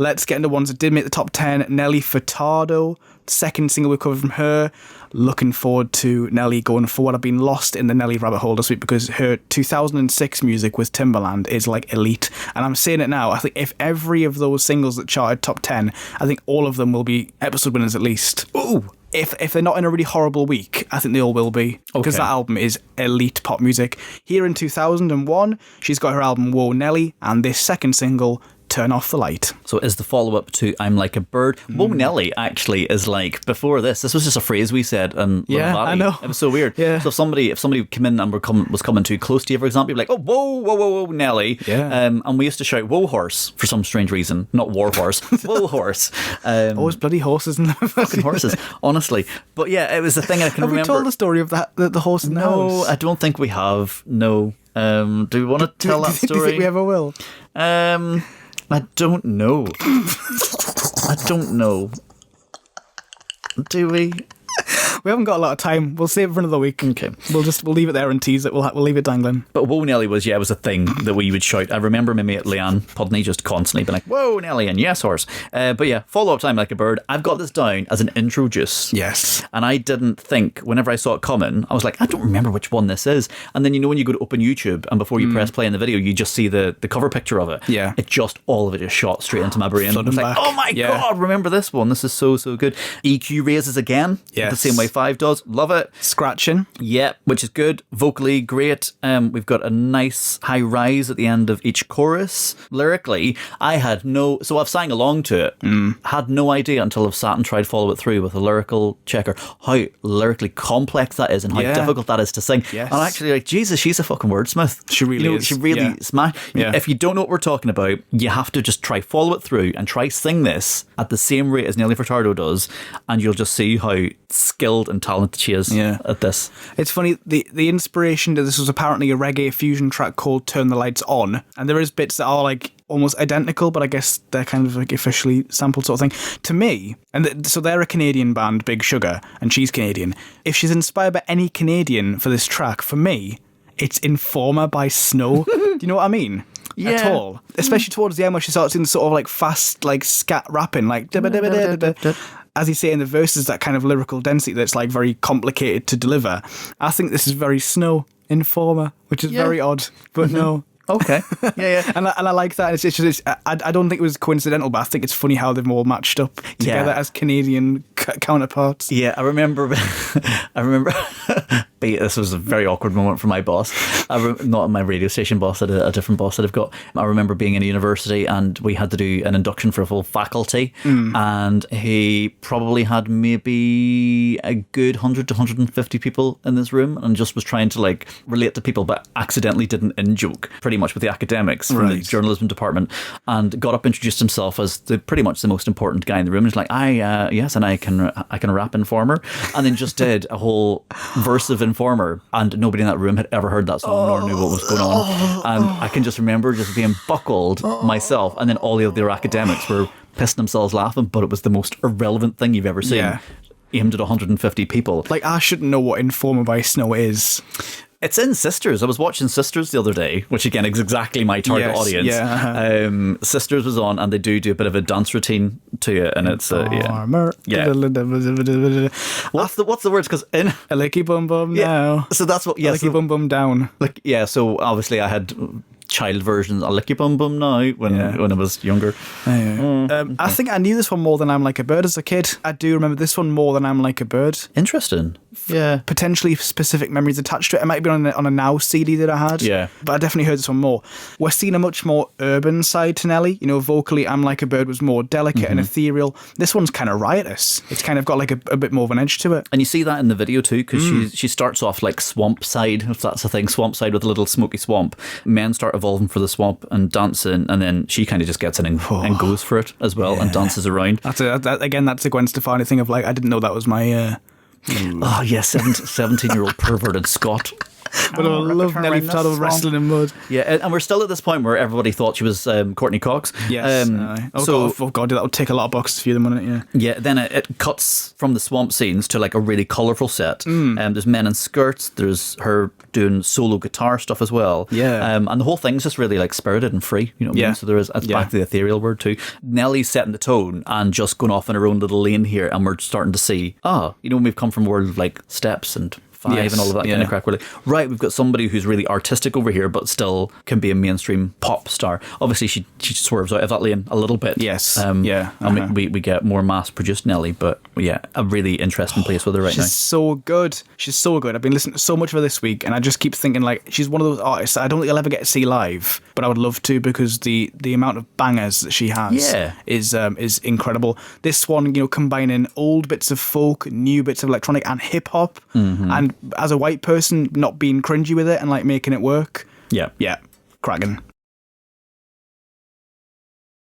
Let's get into ones that did make the top 10. Nelly, Furtado, second single we covered from her. Looking forward to Nelly going forward. I've been lost in the Nelly rabbit hole this week because her 2006 music with Timbaland is like elite. And I'm saying it now, I think if every of those singles that charted top 10, I think all of them will be episode winners at least. Ooh! If they're not in a really horrible week, I think they all will be. Because that album is elite pop music. Here in 2001, she's got her album Whoa Nelly, and this second single, Turn Off the Light. So is the follow-up to I'm Like a Bird. Whoa Nelly actually is like, before this was just a phrase we said in yeah, Valley. I know. It was so weird. Yeah. So if somebody came in and was coming too close to you, for example, you'd be like, oh, whoa, Nelly. Yeah. And we used to shout, whoa horse, for some strange reason. Not war horse. Whoa horse. Always bloody horses in the fucking horses, honestly. But yeah, it was the thing I can remember. Have we told the story of the horse in the house? No, I don't think we have. No. Do we want to tell that story? Do you think we ever will? I don't know. I don't know. Do we? We haven't got a lot of time. We'll save it for another week. Okay. We'll leave it there and tease it. We'll leave it dangling. But Whoa Nelly was a thing that we would shout. I remember maybe at Leanne Pudney just constantly being like, whoa Nelly and yes horse. But yeah, follow-up time Like a Bird. I've got this down as an intro juice. Yes. And I didn't think, whenever I saw it coming, I was like, I don't remember which one this is. And then when you go to open YouTube and before you press play in the video, you just see the cover picture of it. Yeah. All of it just shot straight into my brain. It's like, oh my God, remember this one. This is so good. EQ raises again. Yes. The same way 5 does. Love it. Scratching. Yeah, which is good. Vocally, great. We've got a nice high rise at the end of each chorus. Lyrically, I've sang along to it. Had no idea until I've sat and tried to follow it through with a lyrical checker how lyrically complex that is and how difficult that is to sing. Yes. And actually, like, Jesus, she's a fucking wordsmith. She really is. She really smashed. Yeah. If you don't know what we're talking about, you have to just try follow it through and try sing this at the same rate as Nelly Furtado does, and you'll just see how skilled and talented she is at this. It's funny, the inspiration to this was apparently a reggae fusion track called Turn the Lights On, and there is bits that are like almost identical, but I guess they're kind of like officially sampled sort of thing. To me, so they're a Canadian band, Big Sugar, and she's Canadian. If she's inspired by any Canadian for this track, for me, it's Informer by Snow. Do you know what I mean? Yeah. At all. Especially towards the end where she starts doing sort of like fast, like scat rapping, like as you say in the verses, that kind of lyrical density that's like very complicated to deliver. I think this is very Snow, Informer, which is very odd, but no. Okay. Yeah. and I like that. It's just I don't think it was coincidental, but I think it's funny how they've all matched up together as Canadian counterparts. Yeah, I remember. This was a very awkward moment for my boss. Not my radio station boss, a different boss that I've got. I remember being in a university and we had to do an induction for a full faculty, and he probably had maybe a good 100 to 150 people in this room, and just was trying to like relate to people, but accidentally didn't in-joke pretty much with the academics from the journalism department, and got up, introduced himself as pretty much the most important guy in the room. He's like, yes, and I can rap Informer, and then just did a whole verse of Informer, and nobody in that room had ever heard that song nor knew what was going on. And I can just remember just being buckled myself, and then all the other academics were pissing themselves laughing, but it was the most irrelevant thing you've ever seen, aimed at 150 people. Like, I shouldn't know what Informer by Snow is. It's in Sisters. I was watching Sisters the other day, which again is exactly my target audience. Yeah. Sisters was on, and they do a bit of a dance routine to it, and it's what's the words? Because in a licky bum bum now. So that's what. Yeah, a licky bum bum down. Like so obviously I had child versions. I licky bum bum now when I was younger. I think I knew this one more than I'm Like a Bird as a kid. I do remember this one more than I'm Like a Bird. Interesting. Yeah. Potentially specific memories attached to it. It might have been on a Now CD that I had. Yeah. But I definitely heard this one more. We're seeing a much more urban side to Nelly. You know, vocally, I'm Like a Bird was more delicate and ethereal. This one's kind of riotous. It's kind of got like a bit more of an edge to it. And you see that in the video too, because she starts off like swamp side, if that's a thing, swamp side with a little smoky swamp. Men start evolving for the swamp and dancing, and then she kind of just gets in and goes for it as well and dances around. That's a Gwen Stefani thing of like, I didn't know that was my... Oh, yes, 17-year-old perverted Scot. But I love Nelly Furtado wrestling in mud. Yeah, and we're still at this point where everybody thought she was Courtney Cox. Yes. God, that would take a lot of boxes for you, wouldn't it? Yeah. Yeah, then it cuts from the swamp scenes to like a really colourful set. There's men in skirts, there's her doing solo guitar stuff as well. Yeah. And the whole thing's just really like spirited and free, you know what I mean? So there is, it's back to the ethereal word too. Nelly's setting the tone and just going off in her own little lane here, and we're starting to see, when we've come from a world of like steps and Five and all of that kind of crack. We're like, right, we've got somebody who's really artistic over here, but still can be a mainstream pop star. Obviously, she swerves out of that lane a little bit. Yes. And we get more mass-produced Nelly, but yeah, a really interesting place with her right now. She's so good. She's so good. I've been listening to so much of her this week, and I just keep thinking, like, she's one of those artists I don't think I'll ever get to see live, but I would love to, because the amount of bangers that she has is incredible. This one, combining old bits of folk, new bits of electronic and hip-hop, and as a white person, not being cringy with it and like making it work. Yeah. Cracking.